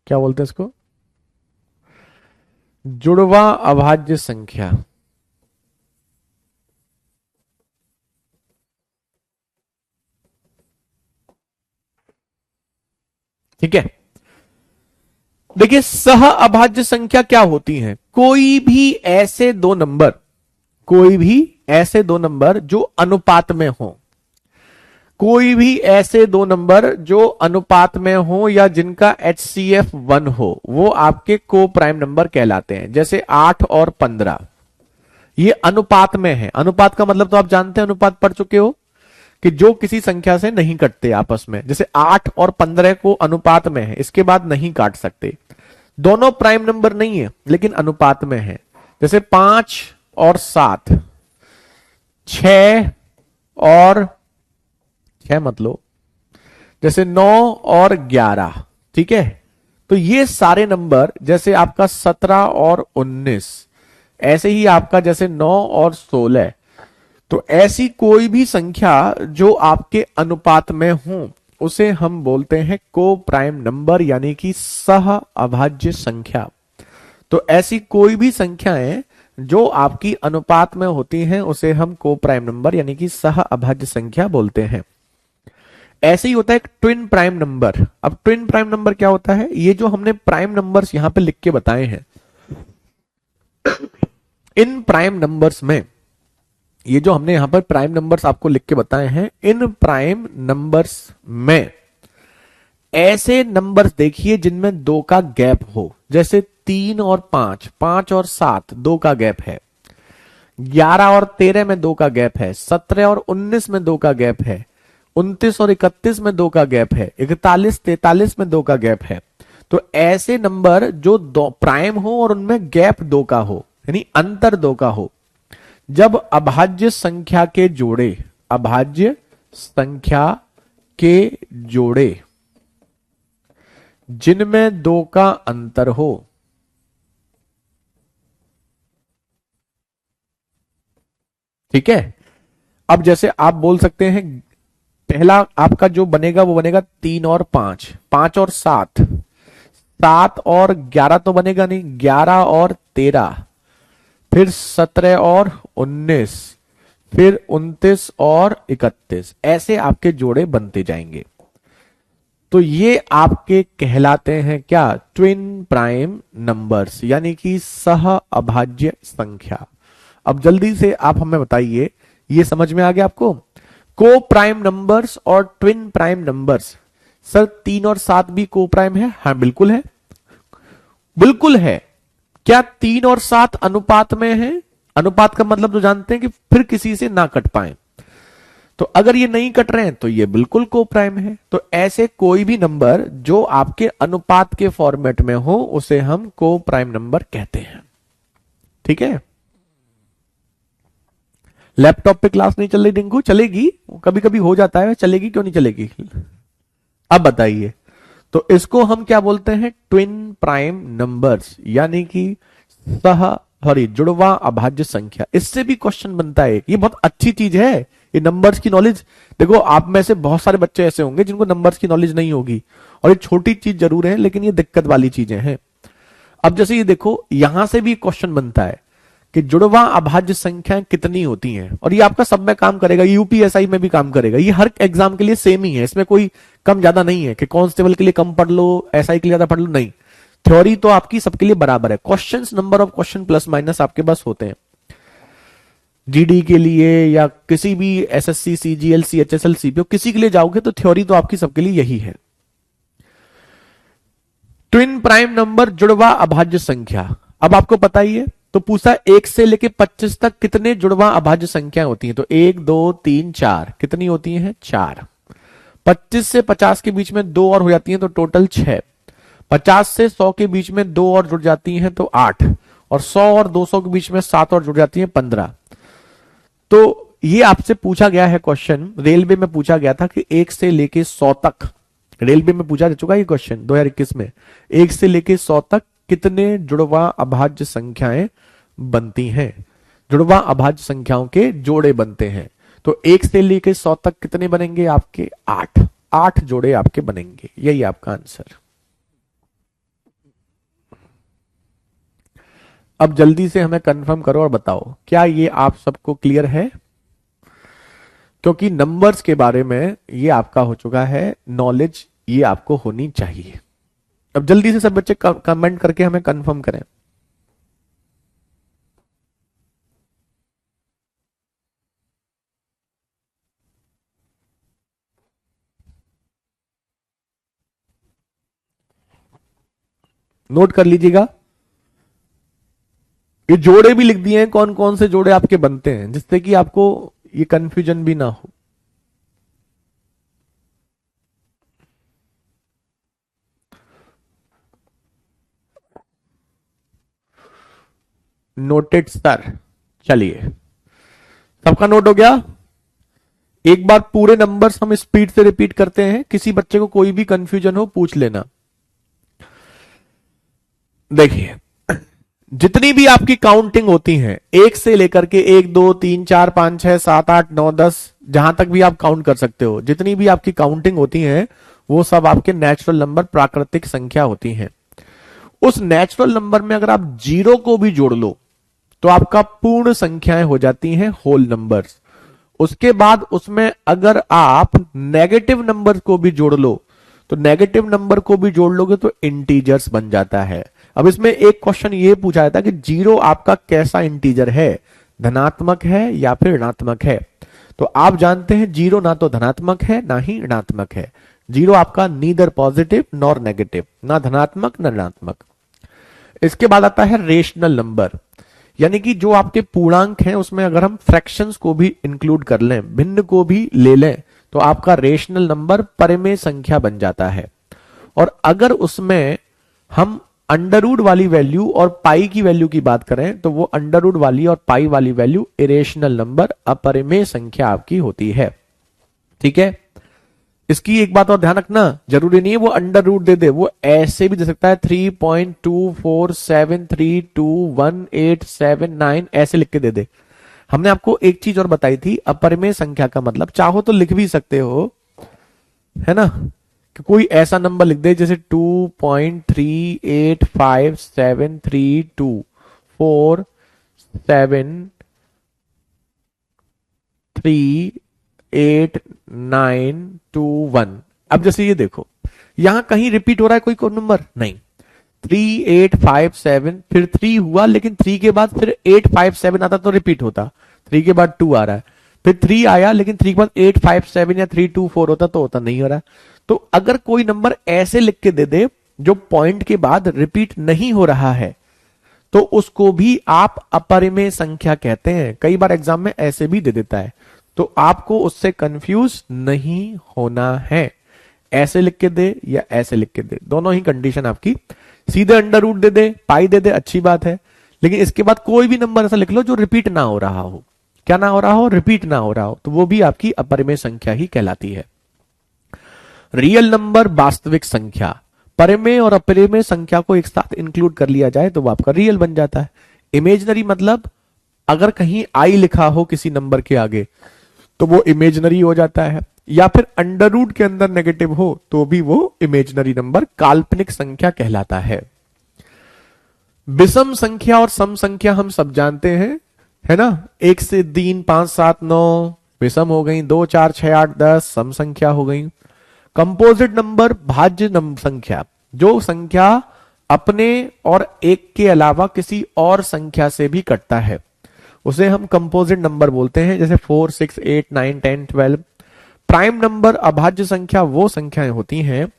क्या बोलते हैं इसको, जुड़वा अभाज्य संख्या। ठीक है, देखिए सह अभाज्य संख्या क्या होती है, कोई भी ऐसे दो नंबर, कोई भी ऐसे दो नंबर जो अनुपात में हो, कोई भी ऐसे दो नंबर जो अनुपात में हो या जिनका HCF 1 हो, वो आपके को प्राइम नंबर कहलाते हैं। जैसे 8 और 15 ये अनुपात में है। अनुपात का मतलब तो आप जानते हैं, अनुपात पढ़ चुके हो कि जो किसी संख्या से नहीं कटते आपस में। जैसे 8 और 15 को अनुपात में है, इसके बाद नहीं काट सकते। दोनों प्राइम नंबर नहीं है लेकिन अनुपात में है। जैसे 5 और 7, 6 और 6 मत लो, जैसे 9 और 11। ठीक है, तो ये सारे नंबर जैसे आपका 17 और 19, ऐसे ही आपका जैसे 9 और 16, तो ऐसी कोई भी संख्या जो आपके अनुपात में हो उसे हम बोलते हैं को प्राइम नंबर, यानी कि सह अभाज्य संख्या। तो ऐसी कोई भी संख्याएं जो आपकी अनुपात में होती हैं उसे हम को प्राइम नंबर यानी कि सह अभाज्य संख्या बोलते हैं। ऐसे ही होता है एक ट्विन प्राइम नंबर। अब ट्विन प्राइम नंबर क्या होता है? ये जो हमने प्राइम नंबर्स यहां पे लिख के बताए हैं, इन प्राइम नंबर्स में, ये जो हमने यहां पर प्राइम नंबर्स आपको लिख के बताए हैं, इन प्राइम नंबर्स में ऐसे नंबर्स देखिए जिनमें 2 का गैप हो, जैसे 3 और 5, 5 और 7 2 का गैप है, 11 और 13 में 2 का गैप है, 17 और 19 में 2 का गैप है, 29 और 31 में 2 का गैप है, 41 43 में 2 का गैप है। तो ऐसे नंबर जो दो प्राइम हो और उनमें गैप 2 का हो, यानी अंतर 2 का हो, जब अभाज्य संख्या के जोड़े, अभाज्य संख्या के जोड़े जिनमें 2 का अंतर हो, ठीक है। अब जैसे आप बोल सकते हैं पहला आपका जो बनेगा वो बनेगा 3 और 5, 5 और 7, 7 और 11 तो बनेगा नहीं, 11 और 13, फिर 17 और 19, फिर 29 और 31, ऐसे आपके जोड़े बनते जाएंगे। तो ये आपके कहलाते हैं क्या? ट्विन प्राइम नंबर्स, यानी कि सह अभाज्य संख्या। अब जल्दी से आप हमें बताइए, ये समझ में आ गया आपको? को प्राइम नंबर्स और ट्विन प्राइम नंबर्स। सर 3 और 7 भी को प्राइम है? हाँ बिल्कुल है, बिल्कुल है। क्या 3 और 7 अनुपात में है? अनुपात का मतलब तो जानते हैं कि फिर किसी से ना कट पाए, तो अगर ये नहीं कट रहे हैं तो ये बिल्कुल को प्राइम है। तो ऐसे कोई भी नंबर जो आपके अनुपात के फॉर्मेट में हो उसे हम को प्राइम नंबर कहते हैं, ठीक है। लैपटॉप पे क्लास नहीं चल रही डिंकू? चलेगी, कभी कभी हो जाता है, चलेगी क्यों नहीं चलेगी? अब बताइए। तो इसको हम क्या बोलते हैं? ट्विन प्राइम नंबर्स, यानी कि जुड़वा अभाज्य संख्या। इससे भी क्वेश्चन बनता है, ये बहुत अच्छी चीज है ये नंबर्स की नॉलेज। देखो आप में से बहुत सारे बच्चे ऐसे होंगे जिनको नंबर्स की नॉलेज नहीं होगी, और ये छोटी चीज जरूर है लेकिन ये दिक्कत वाली चीजें हैं। अब जैसे ये देखो, यहां से भी क्वेश्चन बनता है कि जुड़वा अभाज्य संख्याएं कितनी होती हैं, और ये आपका सब में काम करेगा, यूपीएसआई में भी काम करेगा, ये हर एग्जाम के लिए सेम ही है, इसमें कोई कम ज्यादा नहीं है कि कांस्टेबल के लिए कम पढ़ लो, एसआई के लिए ज्यादा पढ़ लो, नहीं। थ्योरी तो आपकी सबके लिए बराबर है। Questions, number of question plus minus आपके पास होते हैं जीडी के लिए या किसी भी एसएससी, सीजीएल, सीएचएसएल, सीपीओ, किसी के लिए जाओगे तो थ्योरी तो आपकी सबके लिए यही है। ट्विन प्राइम नंबर, जुड़वा अभाज्य संख्या। अब आपको पता ही है, तो पूछा 1 से लेके 25 तक कितने जुड़वा अभाज्य संख्याएं होती हैं? तो 1 2 3 4, कितनी होती हैं? 4। 25 से 50 के बीच में 2 और हो जाती हैं तो टोटल 6। 50 से 100 के बीच में 2 और जुड़ जाती हैं तो 8, और 100 और 200 के बीच में 7 और जुड़ जाती हैं 15। तो ये आपसे पूछा गया है क्वेश्चन, रेलवे में पूछा गया था कि 1 से लेके 100 तक, रेलवे में पूछा जा चुका है ये क्वेश्चन 2021 में, 1 से लेके 100 तक कितने जुड़वा अभाज्य संख्याएं बनती हैं? जुड़वा अभाज्य संख्याओं के जोड़े बनते हैं। तो 1 से लेके 100 तक कितने बनेंगे आपके? 8। 8 जोड़े आपके बनेंगे, यही आपका आंसर। अब जल्दी से हमें कंफर्म करो और बताओ, क्या ये आप सबको क्लियर है? क्योंकि नंबर्स के बारे में ये आपका हो चुका है नॉलेज, ये आपको होनी चाहिए। अब जल्दी से सब बच्चे कमेंट करके हमें कंफर्म करें। नोट कर लीजिएगा, ये जोड़े भी लिख दिए हैं, कौन कौन से जोड़े आपके बनते हैं, जिससे कि आपको ये कंफ्यूजन भी ना हो। Noted sir. चलिए, सबका नोट हो गया? एक बार पूरे नंबर्स हम स्पीड से रिपीट करते हैं, किसी बच्चे को कोई भी कंफ्यूजन हो पूछ लेना। देखिए, जितनी भी आपकी काउंटिंग होती है एक से लेकर के 1 2 3 4 5 6 7 8 9 10, जहां तक भी आप काउंट कर सकते हो, जितनी भी आपकी काउंटिंग होती है वो सब आपके नेचुरल नंबर, प्राकृतिक संख्या होती हैं। उस नेचुरल नंबर में अगर आप जीरो को भी जोड़ लो तो आपका पूर्ण संख्याएं हो जाती हैं, होल नंबर्स। उसके बाद उसमें अगर आप नेगेटिव नंबर को भी जोड़ लो तो नेगेटिव नंबर को भी जोड़ लोगे तो इंटीजर्स बन जाता है। अब इसमें एक क्वेश्चन ये पूछा जाता है कि जीरो आपका कैसा इंटीजर है, धनात्मक है या फिर ऋणात्मक है। तो आप जानते हैं जीरो ना तो धनात्मक है ना ही ऋणात्मक है। जीरो आपका नीदर पॉजिटिव नॉर नेगेटिव, ना धनात्मक ना ऋणात्मक। इसके बाद आता है रेशनल नंबर, यानी कि जो आपके पूर्णांक हैं उसमें अगर हम फ्रैक्शंस को भी इंक्लूड कर लें, भिन्न को भी ले लें, तो आपका रेशनल नंबर परिमेय संख्या बन जाता है। और अगर उसमें हम अंडर रूट वाली वैल्यू और पाई की वैल्यू की बात करें तो वो अंडर रूट वाली और पाई वाली वैल्यू इरेशनल नंबर, अपरिमेय संख्या आपकी होती है। ठीक है, इसकी एक बात और ध्यान रखना, जरूरी नहीं है वो अंडर रूट दे दे, वो ऐसे भी दे सकता है 3.247321879 ऐसे लिख के दे दे। हमने आपको एक चीज और बताई थी, अपरिमेय संख्या का मतलब चाहो तो लिख भी सकते हो, है ना, कि कोई ऐसा नंबर लिख दे जैसे 2.385732473891। अब जैसे ये देखो, यहां कहीं रिपीट हो रहा है कोई नंबर नहीं, 3857 फिर 3 हुआ, लेकिन 3 के बाद फिर 857 आता तो रिपीट होता, 3 के बाद 2 आ रहा है, फिर 3 आया लेकिन 3 के बाद 857 या 324 होता तो होता नहीं हो रहा। तो अगर कोई नंबर ऐसे लिख के दे दे जो पॉइंट के बाद रिपीट नहीं हो रहा है तो उसको भी आप अपरिमेय संख्या कहते हैं। कई बार एग्जाम में ऐसे भी दे देता है, तो आपको उससे कंफ्यूज नहीं होना है। ऐसे लिख के दे या ऐसे लिख के दे, दोनों ही कंडीशन आपकी। सीधे अंडर रूट दे दे, पाई दे दे, अच्छी बात है, लेकिन इसके बाद कोई भी नंबर ऐसा लिख लो जो रिपीट ना हो रहा हो। क्या ना हो रहा हो? रिपीट ना हो रहा हो, तो वो भी आपकी अपरिमेय संख्या ही कहलाती है। रियल नंबर, वास्तविक संख्या, परिमेय और अपरिमेय संख्या को एक साथ इंक्लूड कर लिया जाए तो वो आपका रियल बन जाता है। इमेजनरी मतलब अगर कहीं आई लिखा हो किसी नंबर के आगे तो वो इमेजनरी हो जाता है, या फिर अंडर रूट के अंदर नेगेटिव हो तो भी वो इमेजनरी नंबर, काल्पनिक संख्या कहलाता है। विषम संख्या और सम संख्या हम सब जानते हैं, है ना, 1 से 3 5 7 9 विषम हो गई, 2 4 6 8 10 सम संख्या हो गई। कंपोजिट नंबर, भाज्य संख्या, जो संख्या अपने और एक के अलावा किसी और संख्या से भी कटता है उसे हम कंपोजिट नंबर बोलते हैं, जैसे 4 6 8 9 10 12। प्राइम नंबर, अभाज्य संख्या, वो संख्याएं होती हैं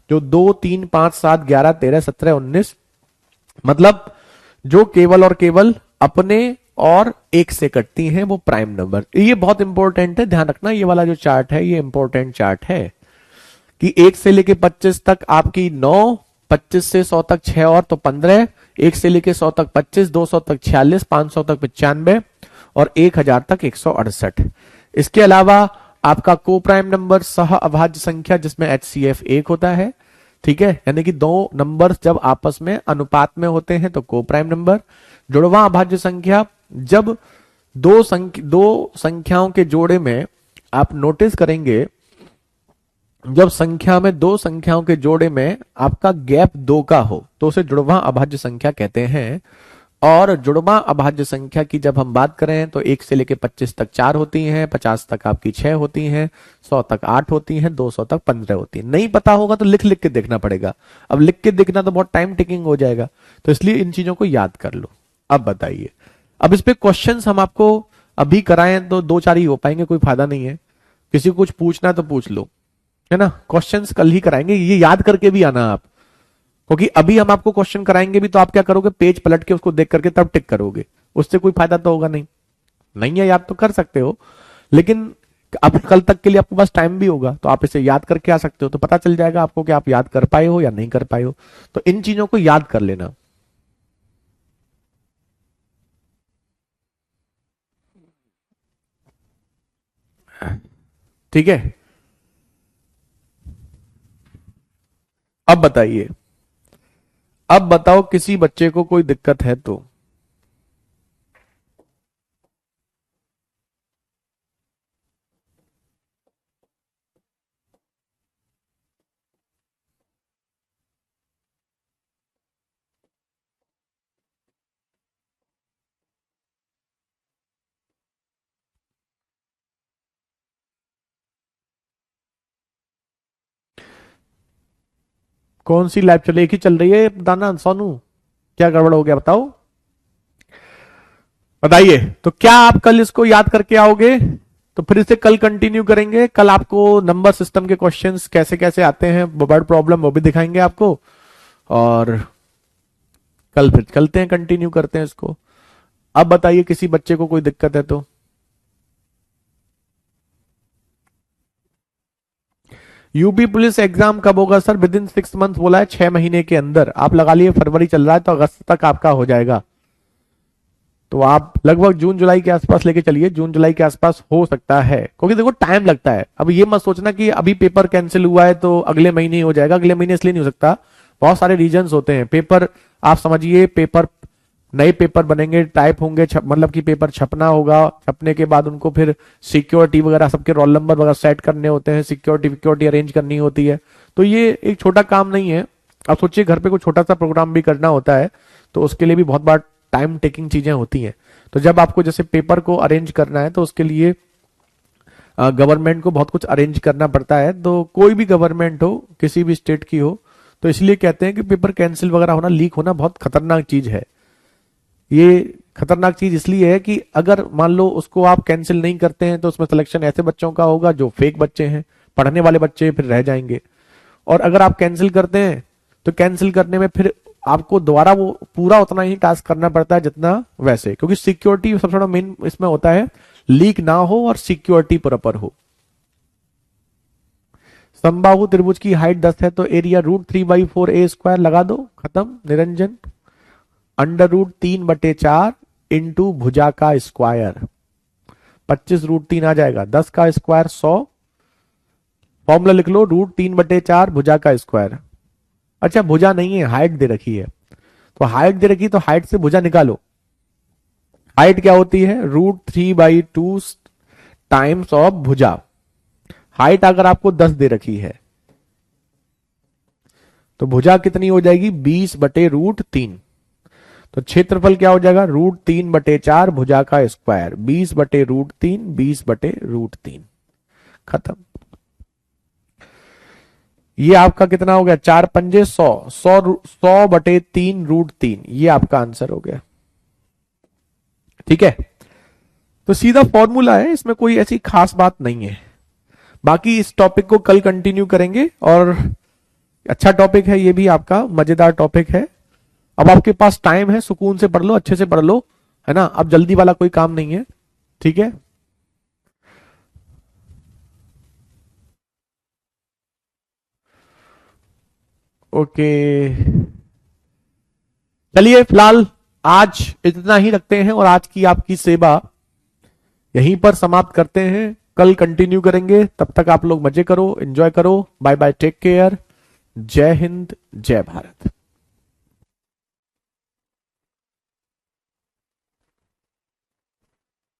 जो 2 3 5 7 11 13 17 19, मतलब जो केवल और केवल अपने और एक से कटती हैं, वो प्राइम नंबर। ये बहुत इंपॉर्टेंट है, ध्यान रखना, ये वाला जो चार्ट है ये इंपॉर्टेंट चार्ट है कि 1 से लेके 25 तक आपकी 9, 25 से 100 तक 6 और तो 15, 1 से लेके 100 तक 25, 200 तक 46, 500 तक 95 और 1000 तक 168। इसके अलावा आपका को प्राइम नंबर, सह अभाज्य संख्या जिसमें HCF 1 होता है, ठीक है, यानी कि दो नंबर जब आपस में अनुपात में होते हैं तो को प्राइम नंबर। जुड़वा अभाज्य संख्या, जब दो संख्याओं के जोड़े में आप नोटिस करेंगे, जब संख्या में दो संख्याओं के जोड़े में आपका गैप 2 का हो तो उसे जुड़वा अभाज्य संख्या कहते हैं। और जुड़वा अभाज्य संख्या की जब हम बात करें तो 1 से लेकर 25 तक 4 होती हैं, 50 तक आपकी 6 होती हैं, 100 तक 8 होती हैं, 200 तक 15 होती है। नहीं पता होगा तो लिख लिख के देखना पड़ेगा, अब लिख के देखना तो बहुत टाइम टेकिंग हो जाएगा, तो इसलिए इन चीजों को याद कर लो। अब बताइए, अब इस पे क्वेश्चंस हम आपको अभी कराएं तो 2 4 ही हो पाएंगे, कोई फायदा नहीं है। किसी को कुछ पूछना तो पूछ लो, है ना, क्वेश्चंस कल ही कराएंगे, ये याद करके भी आना आप, क्योंकि अभी हम आपको क्वेश्चन कराएंगे भी तो आप क्या करोगे, पेज पलट के उसको देख करके तब टिक करोगे, उससे कोई फायदा तो होगा नहीं। नहीं है, याद तो कर सकते हो, लेकिन अब कल तक के लिए आपके पास टाइम भी होगा तो आप इसे याद करके आ सकते हो, तो पता चल जाएगा आपको कि आप याद कर पाए हो या नहीं कर पाए हो। तो इन चीजों को याद कर लेना। ठीक है, अब बताइए, अब बताओ किसी बच्चे को कोई दिक्कत है तो। कौन सी लैब चल रही है? एक ही चल रही है दाना सोनू, क्या गड़बड़ हो गया बताओ, बताइए। तो क्या आप कल इसको याद करके आओगे? तो फिर इसे कल कंटिन्यू करेंगे। कल आपको नंबर सिस्टम के क्वेश्चंस कैसे कैसे आते हैं, वर्ड प्रॉब्लम, वो भी दिखाएंगे आपको। और कल फिर चलते हैं, कंटिन्यू करते हैं इसको। अब बताइए किसी बच्चे को कोई दिक्कत है तो। यूपी पुलिस एग्जाम कब होगा सर? विद इन 6 मंथ बोला है, 6 महीने के अंदर। आप लगा लिए फरवरी चल रहा है तो अगस्त तक आपका हो जाएगा। तो आप लगभग जून जुलाई के आसपास लेके चलिए, जून जुलाई के आसपास हो सकता है, क्योंकि देखो टाइम लगता है। अब ये मत सोचना कि अभी पेपर कैंसिल हुआ है तो अगले महीने ही हो जाएगा। अगले महीने इसलिए नहीं हो सकता, बहुत सारे रीजंस होते हैं। पेपर आप समझिए, पेपर नए पेपर बनेंगे, टाइप होंगे, मतलब कि पेपर छपना होगा, छपने के बाद उनको फिर सिक्योरिटी वगैरह, सबके रोल नंबर वगैरह सेट करने होते हैं, सिक्योरिटी अरेंज करनी होती है। तो ये एक छोटा काम नहीं है। आप सोचिए घर पे कोई छोटा सा प्रोग्राम भी करना होता है तो उसके लिए भी बहुत बार टाइम टेकिंग चीजें होती हैं। तो जब आपको जैसे पेपर को अरेंज करना है तो उसके लिए गवर्नमेंट को बहुत कुछ अरेंज करना पड़ता है। तो कोई भी गवर्नमेंट हो, किसी भी स्टेट की हो, तो इसलिए कहते हैं कि पेपर कैंसिल वगैरह होना, लीक होना बहुत खतरनाक चीज है। ये खतरनाक चीज इसलिए है कि अगर मान लो उसको आप कैंसिल नहीं करते हैं तो उसमें सिलेक्शन ऐसे बच्चों का होगा जो फेक बच्चे हैं, पढ़ने वाले बच्चे फिर रह जाएंगे। और अगर आप कैंसिल करते हैं तो कैंसिल करने में फिर आपको दोबारा वो पूरा उतना ही टास्क करना पड़ता है जितना वैसे, क्योंकि सिक्योरिटी सबसे बड़ा मेन इसमें होता है, लीक ना हो और सिक्योरिटी प्रॉपर हो। समबाहु त्रिभुज की हाइट 10 है तो एरिया √3/4 a² लगा दो, खत्म निरंजन। √3/4 इंटू भुजा का स्क्वायर, 25√3 आ जाएगा, 10 का स्क्वायर 100। फॉर्मूला लिख लो, √3/4 भुजा का स्क्वायर। अच्छा भुजा नहीं है, हाइट दे रखी है, तो हाइट दे रखी तो हाइट से भुजा निकालो। हाइट क्या होती है? √3/2 टाइम्स ऑफ भुजा। हाइट अगर आपको 10 दे रखी है तो भुजा कितनी हो जाएगी? 20/√3। तो क्षेत्रफल क्या हो जाएगा? √3/4 भुजा का स्क्वायर, 20/√3, 20/√3, खत्म। ये आपका कितना हो गया? 4×5 100, 100/3√3, ये आपका आंसर हो गया। ठीक है, तो सीधा फॉर्मूला है, इसमें कोई ऐसी खास बात नहीं है। बाकी इस टॉपिक को कल कंटिन्यू करेंगे, और अच्छा टॉपिक है ये भी, आपका मजेदार टॉपिक है। अब आपके पास टाइम है, सुकून से पढ़ लो, अच्छे से पढ़ लो, है ना। अब जल्दी वाला कोई काम नहीं है, ठीक है। ओके, चलिए फिलहाल आज इतना ही रखते हैं और आज की आपकी सेवा यहीं पर समाप्त करते हैं। कल कंटिन्यू करेंगे, तब तक आप लोग मजे करो, एंजॉय करो। बाय बाय, टेक केयर, जय हिंद, जय भारत।